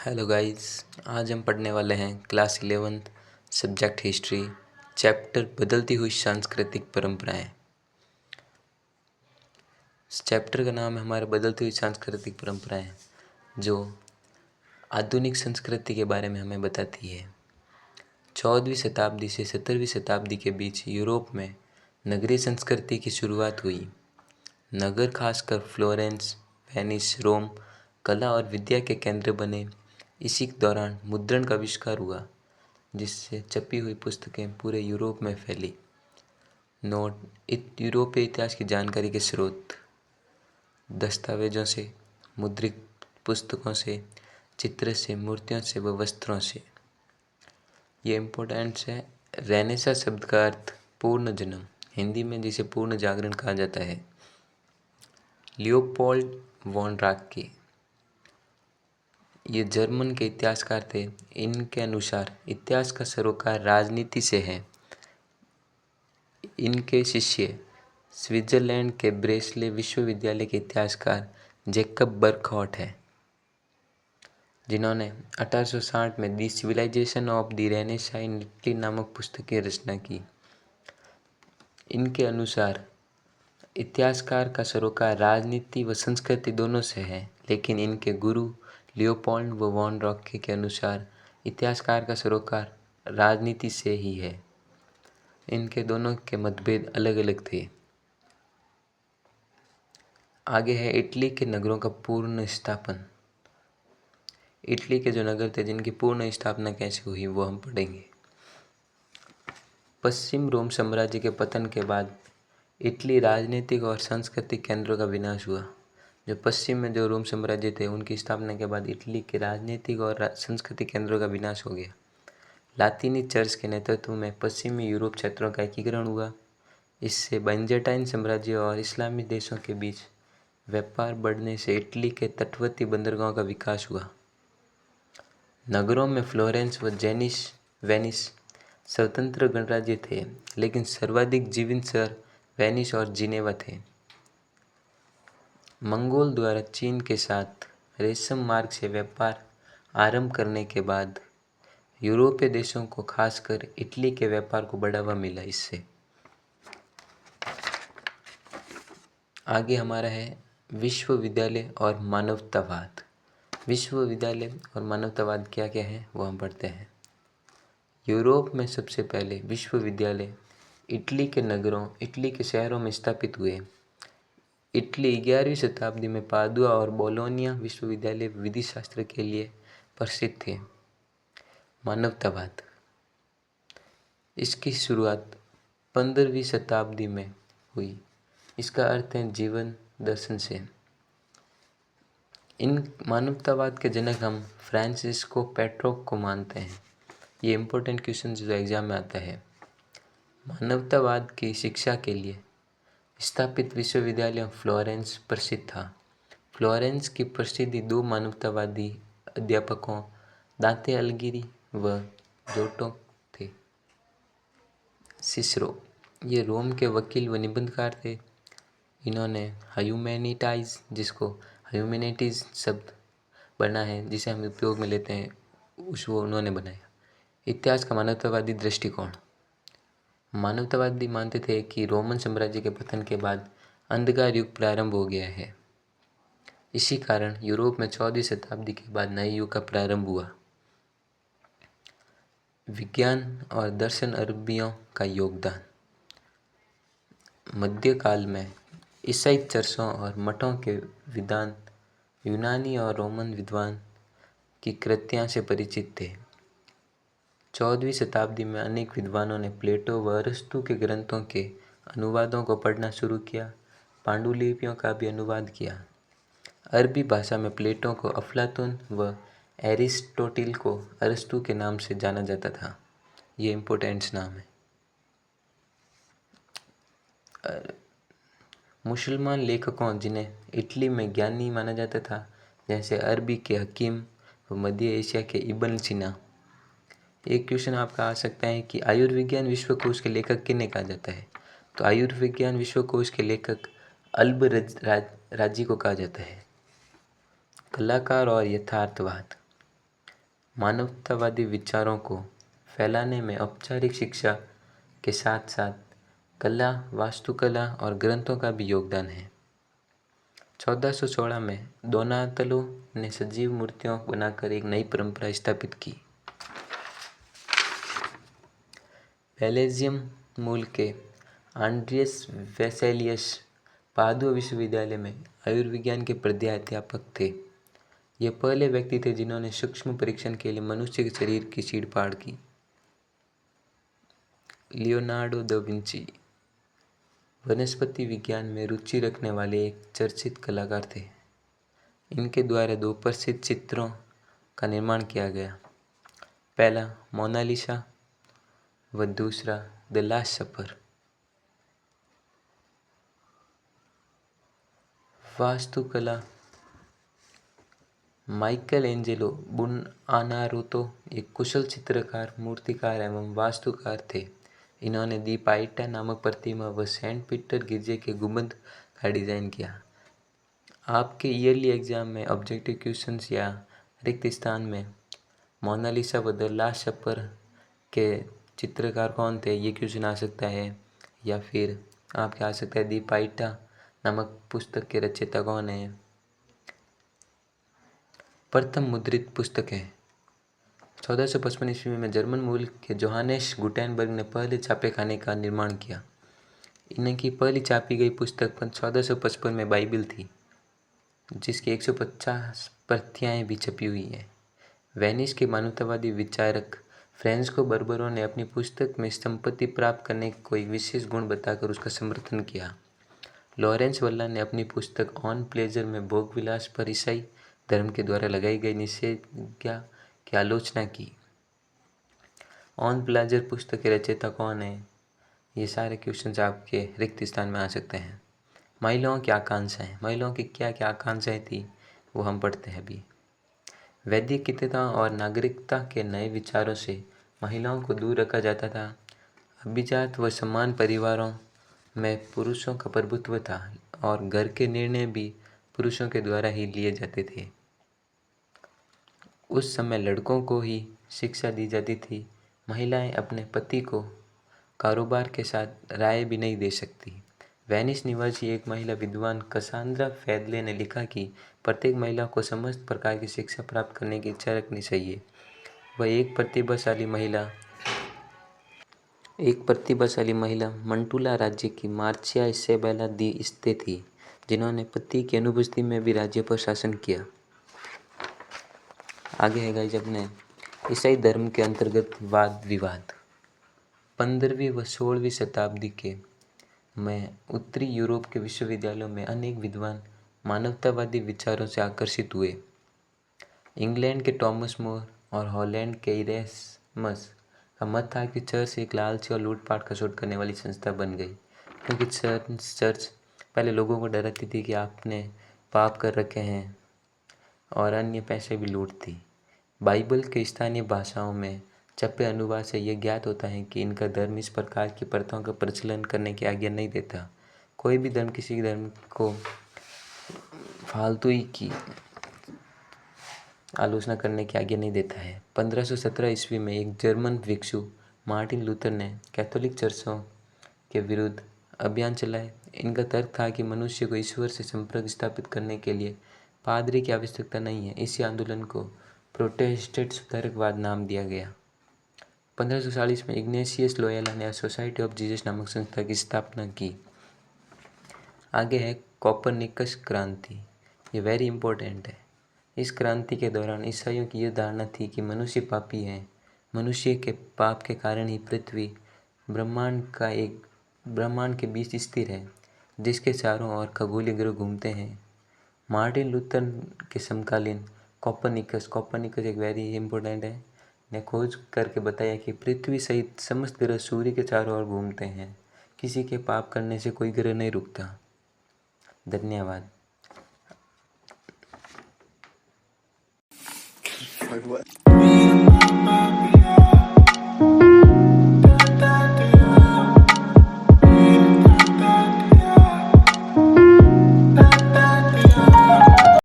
Hello guys. आज हम पढ़ने वाले हैं class 11th subject history, chapter बदलती हुई सांस्कृतिक परंपराएं। इस चैप्टर का नाम है हमारे बदलती हुई सांस्कृतिक परंपराएं, जो आधुनिक संस्कृति के बारे में हमें बताती है। 14वीं शताब्दी से 17वीं शताब्दी के बीच यूरोप में नगरीय संस्कृति की शुरुआत हुई। नगर खासकर फ्लोरेंस, वेनिस, रोम कला और विद्या के केंद्र बने। इसी दौरान मुद्रण का आविष्कार हुआ, जिससे छपी हुई पुस्तकें पूरे यूरोप में फैली। नोट: यूरोपीय इतिहास की जानकारी के स्रोत दस्तावेजों से, मुद्रित पुस्तकों से, चित्र से, मूर्तियों से व वस्त्रों से। ये इम्पोर्टेंट है। रेनेसां शब्द का अर्थ पूर्ण जन्म, हिंदी में जिसे पूर्ण जागरण कहा जाता है। लियोपोल्ड वॉन राक्के, ये जर्मन के इतिहासकार थे। इनके अनुसार इतिहास का सरोकार राजनीति से है। इनके शिष्य स्विट्जरलैंड के ब्रेसले विश्वविद्यालय के इतिहासकार जैकब बर्कहॉट हैं, जिन्होंने 1860 में the civilisation of the renaissance in Italy नामक पुस्तक की रचना की। इनके अनुसार इतिहासकार का सरोकार राजनीति व संस्कृति दोनों से है, लेकिन इनके गुरु लियोपोल्ड व वॉन राक्के के अनुसार इतिहासकार का सरोकार राजनीति से ही है। इनके दोनों के मतभेद अलग अलग थे। आगे है इटली के नगरों का पूर्ण स्थापन। इटली के जो नगर थे जिनकी पूर्ण स्थापना कैसे हुई वो हम पढ़ेंगे। पश्चिम रोम साम्राज्य के पतन के बाद इटली राजनीतिक और सांस्कृतिक केंद्रों का विनाश हुआ। जो पश्चिम में जो रोम साम्राज्य थे उनकी स्थापना के बाद इटली के राजनीतिक और सांस्कृतिक केंद्रों का विनाश हो गया। लातीनी चर्च के नेतृत्व में पश्चिमी यूरोप क्षेत्रों का एकीकरण हुआ। इससे बाइजेंटाइन साम्राज्य और इस्लामी देशों के बीच व्यापार बढ़ने से इटली के तटवर्ती बंदरगाहों का विकास हुआ। नगरों में फ्लोरेंस व वेनिस स्वतंत्र गणराज्य थे, लेकिन सर्वाधिक जीवंत शहर वेनिस और जिनेवा थे। मंगोल द्वारा चीन के साथ रेशम मार्ग से व्यापार आरंभ करने के बाद यूरोपीय देशों को, खासकर इटली के व्यापार को बढ़ावा मिला। इससे आगे हमारा है विश्वविद्यालय और मानवतावाद। विश्वविद्यालय और मानवतावाद क्या क्या है वो हम पढ़ते हैं। यूरोप में सबसे पहले विश्वविद्यालय इटली के नगरों, इटली के शहरों में स्थापित हुए। इटली 11वीं शताब्दी में पादुआ और बोलोनिया विश्वविद्यालय विधि शास्त्र के लिए प्रसिद्ध थे। मानवतावाद, इसकी शुरुआत 15वीं शताब्दी में हुई। इसका अर्थ है जीवन दर्शन से। इन मानवतावाद के जनक हम फ्रांसिस्को पेट्रोक को मानते हैं। ये इम्पोर्टेंट क्वेश्चन जो एग्जाम में आता है। मानवतावाद की शिक्षा के लिए स्थापित विश्वविद्यालय फ्लोरेंस प्रसिद्ध था। फ्लोरेंस की प्रसिद्धि दो मानवतावादी अध्यापकों दांते अलिघिरी व जोटो थे। सिसरो, ये रोम के वकील व निबंधकार थे। इन्होंने ह्यूमैनिटाइज, जिसको ह्यूमैनिटीज शब्द बना है जिसे हम उपयोग में लेते हैं, वो उन्होंने बनाया। इतिहास का मानवतावादी दृष्टिकोण। मानवतावादी मानते थे कि रोमन साम्राज्य के पतन के बाद अंधकार युग प्रारंभ हो गया है। इसी कारण यूरोप में 14वीं शताब्दी के बाद नए युग का प्रारंभ हुआ। विज्ञान और दर्शन अरबियों का योगदान। मध्यकाल में ईसाई चर्चों और मठों के विद्वान यूनानी और रोमन विद्वान की कृतियां से परिचित थे। 14वीं शताब्दी में अनेक विद्वानों ने प्लेटो व अरस्तु के ग्रंथों के अनुवादों को पढ़ना शुरू किया। पांडुलिपियों का भी अनुवाद किया। अरबी भाषा में प्लेटो को अफलातून व एरिस्टोटिल को अरस्तु के नाम से जाना जाता था। ये इम्पोर्टेंट नाम है। मुसलमान लेखकों जिन्हें इटली में ज्ञानी माना जाता था, जैसे अरबी के हकीम व मध्य एशिया के इब्न सीना। एक क्वेश्चन आपका आ सकता है कि आयुर्विज्ञान विश्वकोश के लेखक किन्हें कहा जाता है। तो आयुर्विज्ञान विश्वकोश के लेखक अल्बरज राजी को कहा जाता है। कलाकार और यथार्थवाद। मानवतावादी विचारों को फैलाने में औपचारिक शिक्षा के साथ साथ कला, वास्तुकला और ग्रंथों का भी योगदान है। 1416 में दोनातलो ने सजीव मूर्तियों बनाकर एक नई परंपरा स्थापित की। बेल्जियम मूल के आंड्रियस वेसेलियस पादुआ विश्वविद्यालय में आयुर्विज्ञान के प्राध्यापक थे। ये पहले व्यक्ति थे जिन्होंने सूक्ष्म परीक्षण के लिए मनुष्य के शरीर की चीड़-फाड़ की। लियोनार्डो दा विंची वनस्पति विज्ञान में रुचि रखने वाले एक चर्चित कलाकार थे। इनके द्वारा दो प्रसिद्ध चित्रों का निर्माण किया गया, पहला मोनालिसा व दूसरा द लास्ट सपर। वास्तुकला माइकल एंजेलो बुनआनारोतो एक कुशल चित्रकार, मूर्तिकार एवं वास्तुकार थे। इन्होंने दी पाइटा नामक प्रतिमा व सेंट पीटर गिरजे के गुंबद का डिज़ाइन किया। आपके ईयरली एग्जाम में ऑब्जेक्टिव क्वेश्चंस या रिक्त स्थान में मोनालिसा व द लास्ट सपर के चित्रकार कौन थे, ये क्वेश्चन आ सकता है। या फिर आपके आ सकता है दी पाइटा नामक पुस्तक के रचयिता कौन है। प्रथम मुद्रित पुस्तक है। 1455 ईस्वी में जर्मन मूल के जोहानेस गुटेनबर्ग ने पहले छापेखाने का निर्माण किया। इनकी पहली छापी गई पुस्तक 1455 में बाइबिल थी, जिसकी 150 प्रतियां भी छपी हुई हैं। वेनिस के मानवतावादी विचारक फ्रेंस्को बर्बरो ने अपनी पुस्तक में संपत्ति प्राप्त करने के कोई विशेष गुण बताकर उसका समर्थन किया। लॉरेंस वल्ला ने अपनी पुस्तक ऑन प्लेजर में भोग विलास पर ईसाई धर्म के द्वारा लगाई गई निषेधाज्ञा की आलोचना की। ऑन प्लेजर पुस्तक के रचयिता कौन है, ये सारे क्वेश्चंस आपके रिक्त स्थान में आ सकते हैं। महिलाओं की आकांक्षाएं, महिलाओं की क्या क्या आकांक्षाएं थी वो हम पढ़ते हैं अभी। वैदिकता और नागरिकता के नए विचारों से महिलाओं को दूर रखा जाता था। अभिजात व समान परिवारों में पुरुषों का प्रभुत्व था और घर के निर्णय भी पुरुषों के द्वारा ही लिए जाते थे। उस समय लड़कों को ही शिक्षा दी जाती थी। महिलाएं अपने पति को कारोबार के साथ राय भी नहीं दे सकती। वेनिस निवासी एक महिला विद्वान कसांद्रा फैदले ने लिखा कि प्रत्येक महिला को समस्त प्रकार की शिक्षा प्राप्त करने की इच्छा रखनी चाहिए। वह एक प्रतिभाशाली महिला मंटुला राज्य की मार्चिया इसेबेला दी इस्ते थी, जिन्होंने पति की अनुपस्थिति में भी राज्य पर शासन किया। आगे है गाइस अपने ईसाई धर्म के अंतर्गत वाद विवाद। 15वीं व 16वीं शताब्दी के में उत्तरी यूरोप के विश्वविद्यालयों में अनेक विद्वान मानवतावादी विचारों से आकर्षित हुए। इंग्लैंड के टॉमस मोर और हॉलैंड के इरेस्मस का मत था कि चर्च एक लालची और लूटपाट का शोध करने वाली संस्था बन गई, क्योंकि चर्च पहले लोगों को डराती थी कि आपने पाप कर रखे हैं और अन्य पैसे भी लूटती। बाइबल के स्थानीय भाषाओं में छपे अनुवाद से यह ज्ञात होता है कि इनका धर्म इस प्रकार की प्रथाओं का प्रचलन करने की आज्ञा नहीं देता। कोई भी धर्म किसी धर्म को फालतूई की आलोचना करने की आज्ञा नहीं देता है। 1517 ईस्वी में एक जर्मन भिक्षु मार्टिन लूथर ने कैथोलिक चर्चों के विरुद्ध अभियान चलाए। इनका तर्क था कि मनुष्य को ईश्वर से संपर्क स्थापित करने के लिए पादरी की आवश्यकता नहीं है। इसी आंदोलन को प्रोटेस्टेंट सुधारकवाद नाम दिया गया। 1540 में इग्नेशियस लोयोला ने सोसाइटी ऑफ जीसस नामक संस्था की स्थापना की। आगे है कोपरनिकस क्रांति। ये वेरी इंपॉर्टेंट है। इस क्रांति के दौरान ईसाइयों की यह धारणा थी कि मनुष्य पापी है। मनुष्य के पाप के कारण ही पृथ्वी ब्रह्मांड के बीच स्थिर है, जिसके चारों ओर खगोलीय ग्रह घूमते हैं। मार्टिन लूथर के समकालीन कोपरनिकस एक वेरी इंपॉर्टेंट है, ने खोज करके बताया कि पृथ्वी सहित समस्त ग्रह सूर्य के चारों ओर घूमते हैं। किसी के पाप करने से कोई ग्रह नहीं रुकता। धन्यवाद।